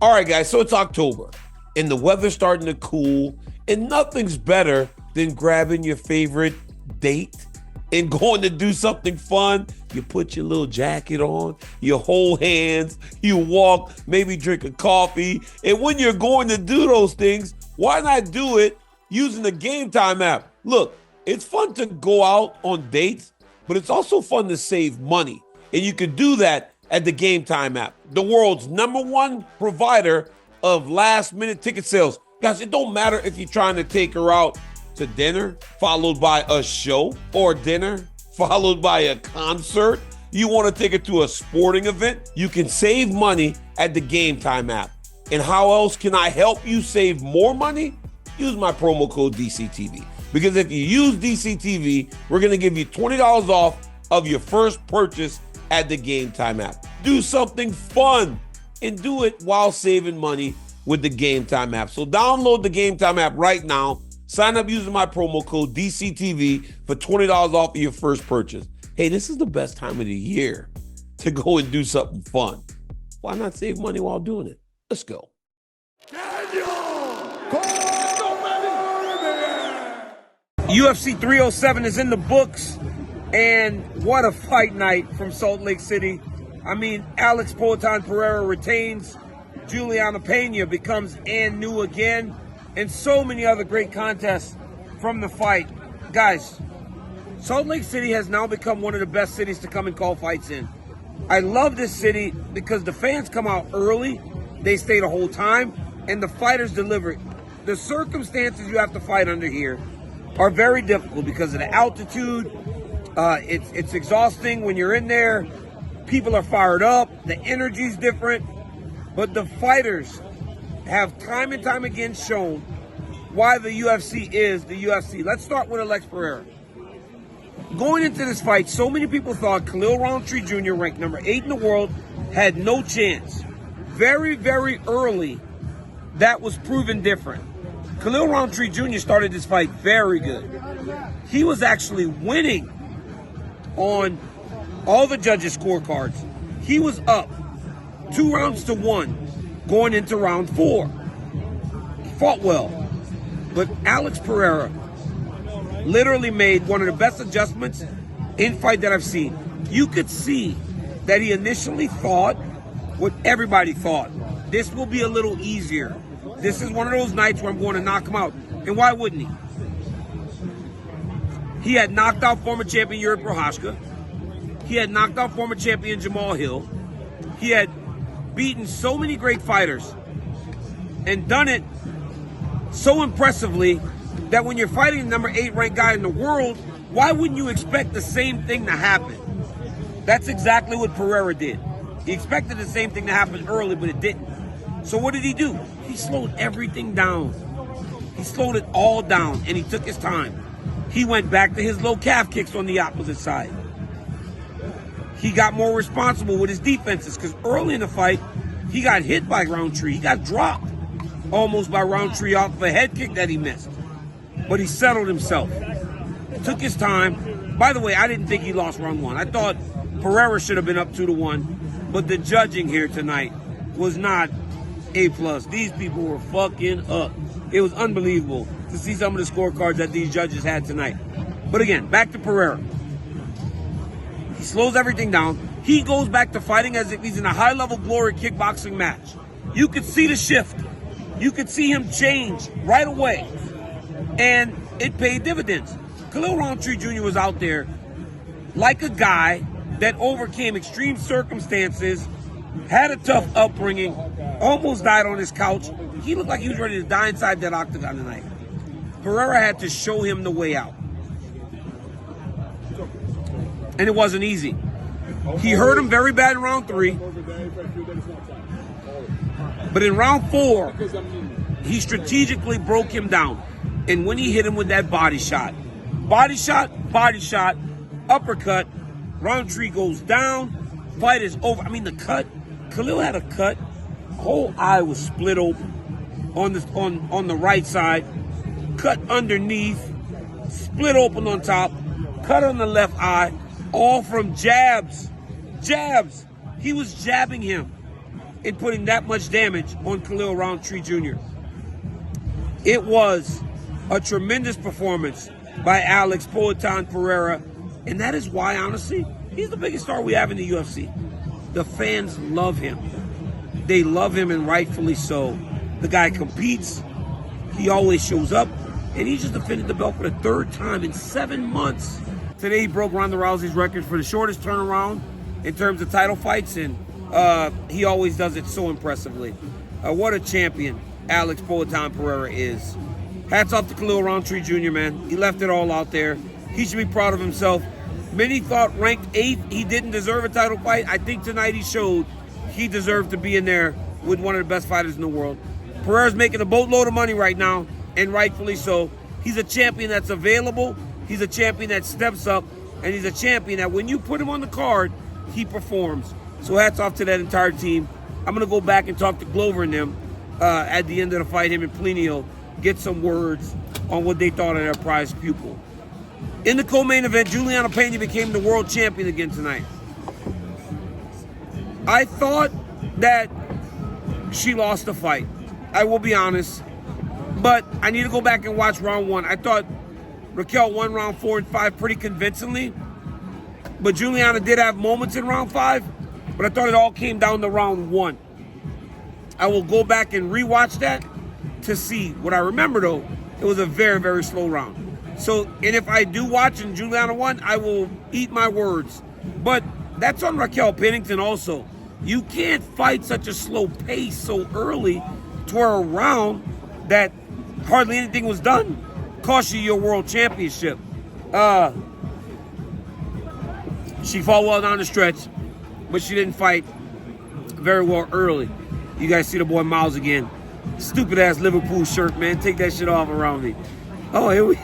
All right, guys, so it's October, and the weather's starting to cool, and nothing's better than grabbing your favorite date and going to do something fun. You put your little jacket on, you hold hands, you walk, maybe drink a coffee, and when you're going to do those things, why not do it using the Game Time app? Look, it's fun to go out on dates, but it's also fun to save money, and you can do that at the Game Time app, the world's #1 provider of last-minute ticket sales. Guys, it don't matter if you're trying to take her out to dinner, followed by a show, or dinner, followed by a concert. You want to take her to a sporting event? You can save money at the Game Time app. And how else can I help you save more money? Use my promo code DCTV. Because if you use DCTV, we're going to give you $20 off of your first purchase at the Game Time app. Do something fun and do it while saving money with the Game Time app. So download the Game Time app right now. Sign up using my promo code DCTV for $20 off of your first purchase. Hey, this is the best time of the year to go and do something fun. Why not save money while doing it? Let's go. Daniel Cormier! UFC 307 is in the books, and what a fight night from Salt Lake City. I mean, Alex Poatan Pereira retains, Julianna Peña becomes and new again, and so many other great contests from the fight. Guys, Salt Lake City has now become one of the best cities to come and call fights in. I love this city because the fans come out early, they stay the whole time, and the fighters deliver. The circumstances you have to fight under here are very difficult because of the altitude. It's exhausting when you're in there. People are fired up. The energy's different. But the fighters have time and time again shown why the UFC is the UFC. Let's start with Alex Pereira. Going into this fight, so many people thought Khalil Rountree Jr., ranked number 8 in the world, had no chance. Very, very early, that was proven different. Khalil Rountree Jr. started this fight very good. He was actually winning on all the judges' scorecards. He was up 2-1 going into round 4. He fought well. But Alex Pereira literally made one of the best adjustments in fight that I've seen. You could see that he initially thought what everybody thought. This will be a little easier. This is one of those nights where I'm going to knock him out. And why wouldn't he? He had knocked out former champion Yuri Prochazka. He had knocked out former champion Jamal Hill. He had beaten so many great fighters and done it so impressively that when you're fighting the number 8 ranked guy in the world, why wouldn't you expect the same thing to happen? That's exactly what Pereira did. He expected the same thing to happen early, but it didn't. So what did he do? He slowed everything down. He slowed it all down, and he took his time. He went back to his low calf kicks on the opposite side. He got more responsible with his defenses, because early in the fight, he got hit by Rountree. He got dropped almost by Rountree off of a head kick that he missed. But he settled himself. Took his time. By the way, I didn't think he lost round 1. I thought Pereira should have been up 2-1. But the judging here tonight was not A+. These people were fucking up. It was unbelievable to see some of the scorecards that these judges had tonight. But again, back to Pereira. He slows everything down. He goes back to fighting as if he's in a high-level glory kickboxing match. You could see the shift. You could see him change right away. And it paid dividends. Khalil Rountree Jr. was out there like a guy that overcame extreme circumstances, had a tough upbringing, almost died on his couch. He looked like he was ready to die inside that octagon tonight. Pereira had to show him the way out. And it wasn't easy. He hurt him very bad in round 3. But in round 4, he strategically broke him down. And when he hit him with that body shot, uppercut, Rountree goes down, fight is over. I mean, the cut, Khalil had a cut, whole eye was split open on the right side, cut underneath, split open on top, cut on the left eye, all from jabs. He was jabbing him. in putting that much damage on Khalil Rountree Jr. It was a tremendous performance by Alex Poatan Pereira, and that is why, honestly, he's the biggest star we have in the UFC. The fans love him. They love him, and rightfully so. The guy competes. He always shows up, and he just defended the belt for the third time in 7 months. Today, he broke Ronda Rousey's record for the shortest turnaround in terms of title fights, and he always does it so impressively. What a champion Alex Poatan Pereira is. Hats off to Khalil Rountree Jr., man. He left it all out there. He should be proud of himself. Many thought ranked 8th, he didn't deserve a title fight. I think tonight he showed he deserved to be in there with one of the best fighters in the world. Pereira's making a boatload of money right now, and rightfully so. He's a champion that's available. He's a champion that steps up, and he's a champion that when you put him on the card, he performs. So hats off to that entire team. I'm going to go back and talk to Glover and them at the end of the fight, him and Plinio, get some words on what they thought of their prized pupil. In the co-main event, Julianna Peña became the world champion again tonight. I thought that she lost the fight. I will be honest. But I need to go back and watch round 1. I thought Raquel won round 4 and 5 pretty convincingly. But Julianna did have moments in round 5. But I thought it all came down to round 1. I will go back and rewatch that to see. What I remember, though, it was a very, very slow round. So, and if I do watch and Julianna won, I will eat my words. But that's on Raquel Pennington also. You can't fight such a slow pace so early to a round that hardly anything was done. Cost you your world championship. She fought well down the stretch, but she didn't fight very well early. You guys see the boy Miles again. Stupid ass Liverpool shirt, man. Take that shit off around me. Oh, here we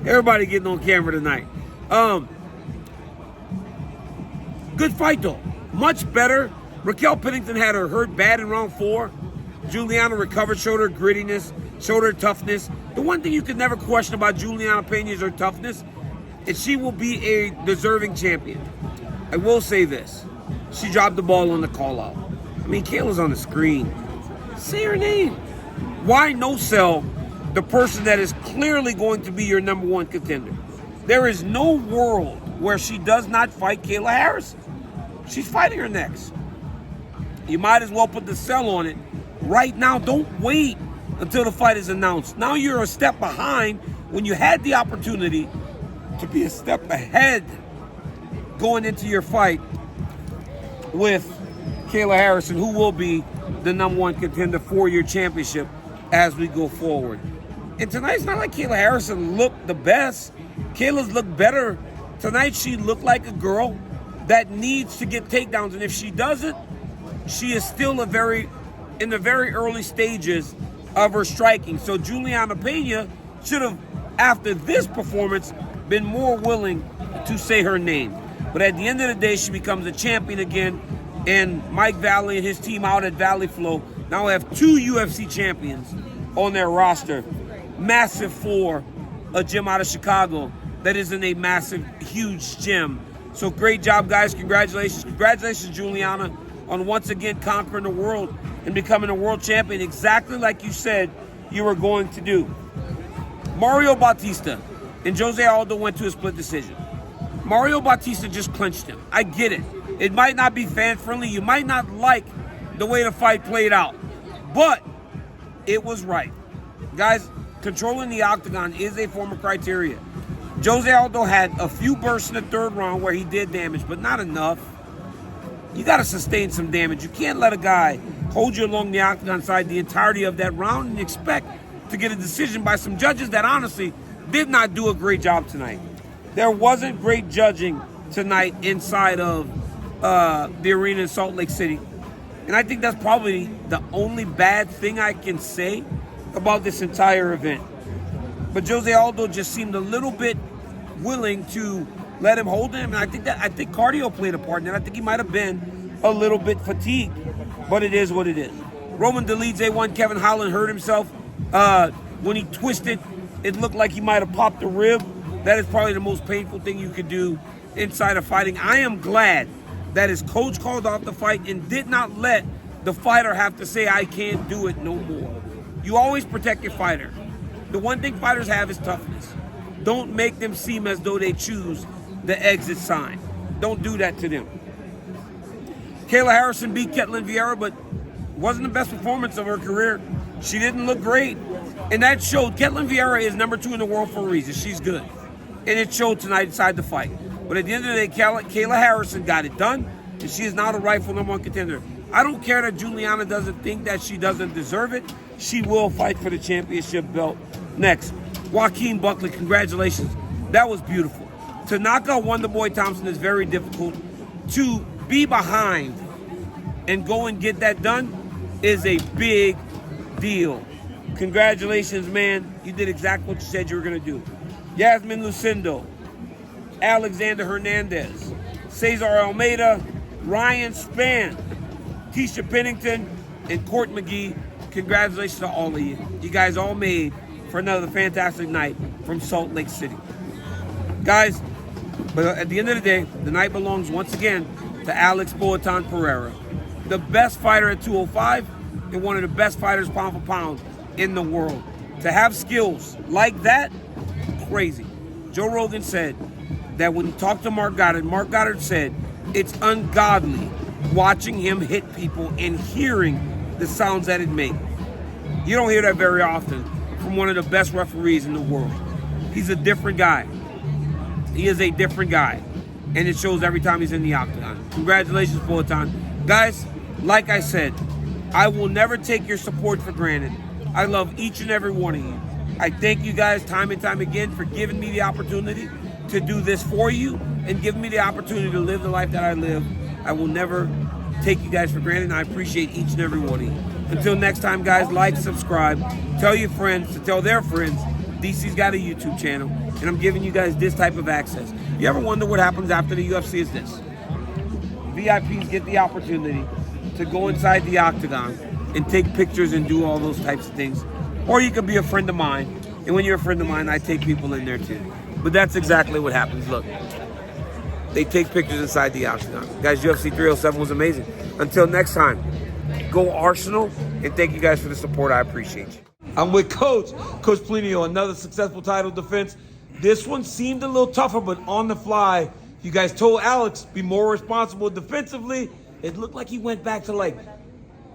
everybody getting on camera tonight. Good fight though. Much better. Raquel Pennington had her hurt bad in round 4. Julianna recovered, showed her grittiness, showed her toughness. The one thing you can never question about Julianna Peña is her toughness, and she will be a deserving champion. I will say this. She dropped the ball on the call out. I mean, Kayla's on the screen. Say her name. Why no sell the person that is clearly going to be your number 1 contender? There is no world where she does not fight Kayla Harrison. She's fighting her next. You might as well put the sell on it right now. Don't wait until the fight is announced. Now you're a step behind when you had the opportunity to be a step ahead going into your fight with Kayla Harrison, who will be the number 1 contender for your championship as we go forward. And tonight's not like Kayla Harrison looked the best. Kayla's looked better. Tonight she looked like a girl that needs to get takedowns, and if she doesn't, she is still in the very early stages of her striking. So Julianna Peña should have, after this performance, been more willing to say her name. But at the end of the day, she becomes a champion again, and Mike Valley and his team out at Valley Flow now have 2 UFC champions on their roster. Massive for a gym out of Chicago that isn't a massive, huge gym. So great job, guys. Congratulations. Congratulations, Julianna, on once again conquering the world and becoming a world champion exactly like you said you were going to do. Mario Bautista and Jose Aldo went to a split decision. Mario Bautista just clinched him. I get it. It might not be fan-friendly. You might not like the way the fight played out. But it was right. Guys, controlling the octagon is a form of criteria. Jose Aldo had a few bursts in the 3rd round where he did damage, but not enough. You got to sustain some damage. You can't let a guy hold you along the octagon side the entirety of that round and expect to get a decision by some judges that honestly did not do a great job tonight. There wasn't great judging tonight inside of the arena in Salt Lake City. And I think that's probably the only bad thing I can say about this entire event. But Jose Aldo just seemed a little bit willing to let him hold him. And I think cardio played a part in it. I think he might have been a little bit fatigued. But it is what it is. Roman Dolidze A1, Kevin Holland hurt himself. When he twisted, it looked like he might have popped a rib. That is probably the most painful thing you could do inside of fighting. I am glad that his coach called off the fight and did not let the fighter have to say, I can't do it no more. You always protect your fighter. The one thing fighters have is toughness. Don't make them seem as though they choose the exit sign. Don't do that to them. Kayla Harrison beat Ketlen Vieira, but wasn't the best performance of her career. She didn't look great. And that showed. Ketlen Vieira is number 2 in the world for a reason. She's good. And it showed tonight inside the fight. But at the end of the day, Kayla Harrison got it done, and she is now the rightful number 1 contender. I don't care that Julianna doesn't think that she doesn't deserve it. She will fight for the championship belt next. Joaquin Buckley, congratulations. That was beautiful. To knock out Wonderboy Thompson is very difficult. To be behind and go and get that done is a big deal. Congratulations, man. You did exactly what you said you were going to do. Yasmin Lucindo, Alexander Hernandez, Cesar Almeida, Ryan Spann, Tisha Pennington, and Court McGee. Congratulations to all of you. You guys all made for another fantastic night from Salt Lake City. Guys, but at the end of the day, the night belongs once again to Alex Poatan Pereira, the best fighter at 205 and one of the best fighters pound for pound in the world. To have skills like that, crazy. Joe Rogan said that when he talked to Mark Goddard said it's ungodly watching him hit people and hearing the sounds that it makes. You don't hear that very often from one of the best referees in the world. He's a different guy. He is a different guy. And it shows every time he's in the octagon. Congratulations, Poatan. Guys, like I said, I will never take your support for granted. I love each and every one of you. I thank you guys time and time again for giving me the opportunity to do this for you and giving me the opportunity to live the life that I live. I will never take you guys for granted, and I appreciate each and every one of you. Until next time, guys, like, subscribe, tell your friends to tell their friends. DC's got a YouTube channel, and I'm giving you guys this type of access. You ever wonder what happens after the UFC is this? VIPs get the opportunity to go inside the octagon and take pictures and do all those types of things. Or you could be a friend of mine, and when you're a friend of mine, I take people in there too. But that's exactly what happens. Look, they take pictures inside the octagon. Guys, UFC 307 was amazing. Until next time, go Arsenal, and thank you guys for the support. I appreciate you. I'm with Coach Plinio, another successful title defense. This one seemed a little tougher, but on the fly, you guys told Alex, be more responsible defensively. It looked like he went back to like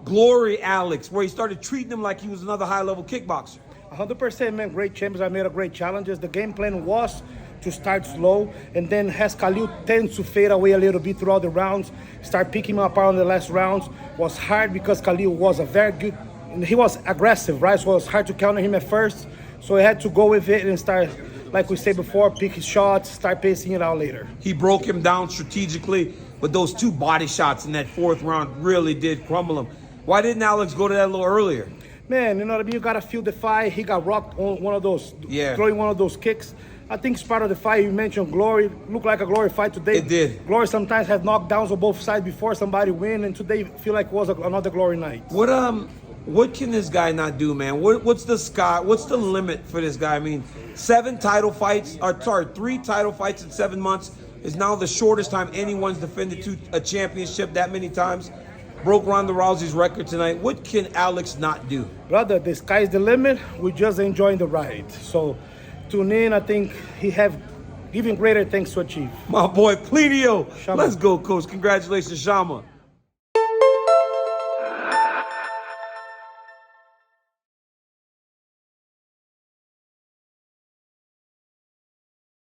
Glory Alex, where he started treating him like he was another high-level kickboxer. 100%, man. Great champions. I made a great challenges. The game plan was to start slow, and then as Khalil tends to fade away a little bit throughout the rounds, start picking him apart on the last rounds, was hard because Khalil was a very good, he was aggressive, right? So it was hard to counter him at first. So I had to go with it and start, like we said before, pick his shots, start pacing it out later. He broke him down strategically, but those 2 body shots in that 4th round really did crumble him. Why didn't Alex go to that a little earlier? Man, you know what I mean? You got to feel the fight. He got rocked on one of those, throwing one of those kicks. I think it's part of the fight. You mentioned Glory. Looked like a Glory fight today. It did. Glory sometimes has knockdowns on both sides before somebody win, and today feel like it was another Glory night. What can this guy not do, man? What's the limit for this guy? I mean, 3 title fights in 7 months is now the shortest time anyone's defended a championship that many times. Broke Ronda Rousey's record tonight. What can Alex not do? Brother, the sky's the limit. We're just enjoying the ride. So tune in. I think he have even greater things to achieve. My boy Plinio. Let's go, Coach. Congratulations, Chama.